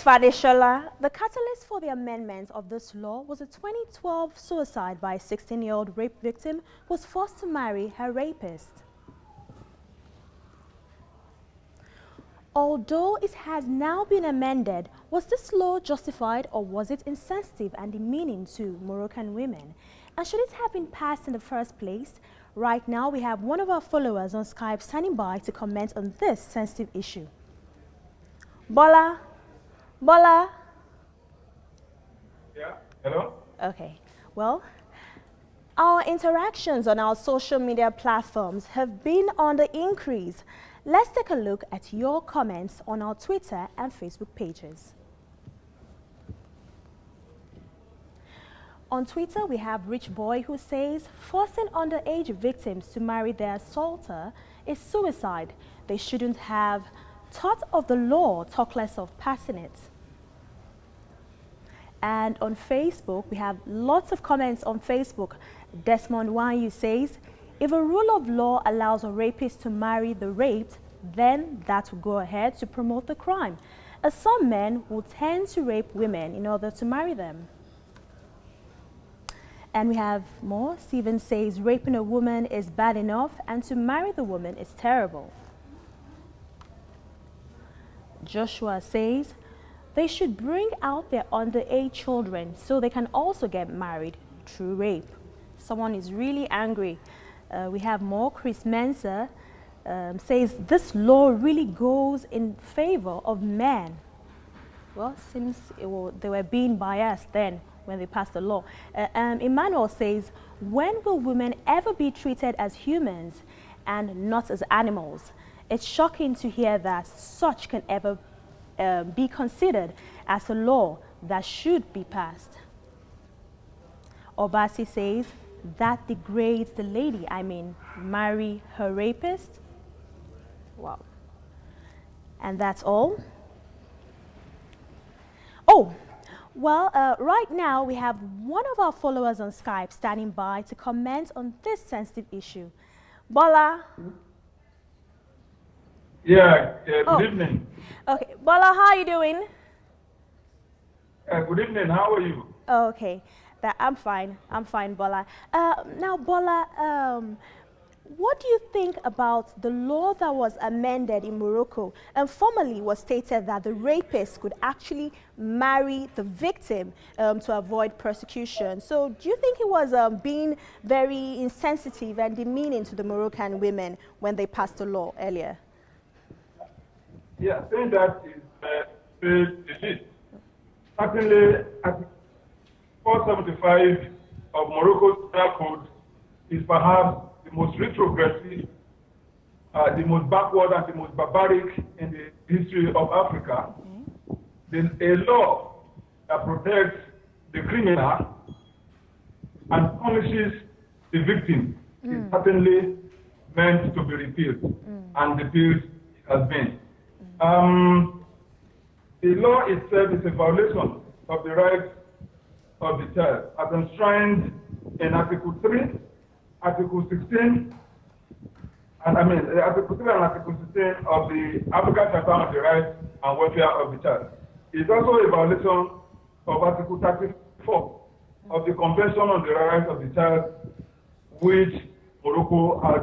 Fadishola, the catalyst for the amendment of this law was a 2012 suicide by a 16-year-old rape victim who was forced to marry her rapist. Although it has now been amended, was this law justified or was it insensitive and demeaning to Moroccan women? And should it have been passed in the first place? Right now, we have one of our followers on Skype standing by to comment on this sensitive issue. Bola? Yeah, hello? Okay, well, our interactions on our social media platforms have been on the increase. Let's take a look at your comments on our Twitter and Facebook pages. On Twitter, we have Rich Boy who says, forcing underage victims to marry their assaulter is suicide. They shouldn't have thought of the law, talk less of passing it. And on Facebook, we have lots of comments on Facebook. Desmond Wanyu says, if a rule of law allows a rapist to marry the raped, then that will go ahead to promote the crime, as some men will tend to rape women in order to marry them. And we have more. Steven says, raping a woman is bad enough, and to marry the woman is terrible. Joshua says, they should bring out their underage children so they can also get married through rape. Someone is really angry. We have more. Chris Mensa says this law really goes in favor of men. Well, seems they were being biased then when they passed the law. Emmanuel says, when will women ever be treated as humans and not as animals? It's shocking to hear that such can ever be considered as a law that should be passed. Obasi says, that degrades the lady. I mean, marry her rapist? Wow. And that's all? Oh, well, right now we have one of our followers on Skype standing by to comment on this sensitive issue. Bola? Yeah, good evening. Okay, Bola, how are you doing? Good evening, how are you? Okay, I'm fine, Bola. Now, Bola, what do you think about the law that was amended in Morocco and formally was stated that the rapist could actually marry the victim to avoid persecution? So do you think it was being very insensitive and demeaning to the Moroccan women when they passed the law earlier? Yeah, saying that is legit. Certainly, Article 475 of Morocco's penal code is perhaps the most retrogressive, the most backward, and the most barbaric in the history of Africa. Then a law that protects the criminal and punishes the victim is certainly meant to be repealed, and repealed has been. The law itself is a violation of the rights of the child, as enshrined in Article 3, Article 16, and Article 3 and Article 16 of the African Charter on the Rights and Welfare of the Child. It's also a violation of Article 34 of the Convention on the Rights of the Child, which Morocco has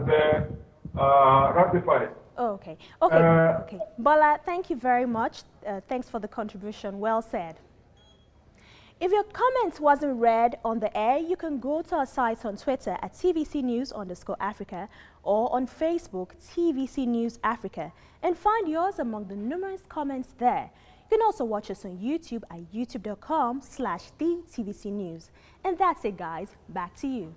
ratified. Oh, okay. Okay. Bola, thank you very much. Thanks for the contribution. Well said. If your comment wasn't read on the air, you can go to our site on Twitter at TVC News_Africa or on Facebook, TVC News Africa, and find yours among the numerous comments there. You can also watch us on YouTube at youtube.com/TheTVC News. And that's it, guys. Back to you.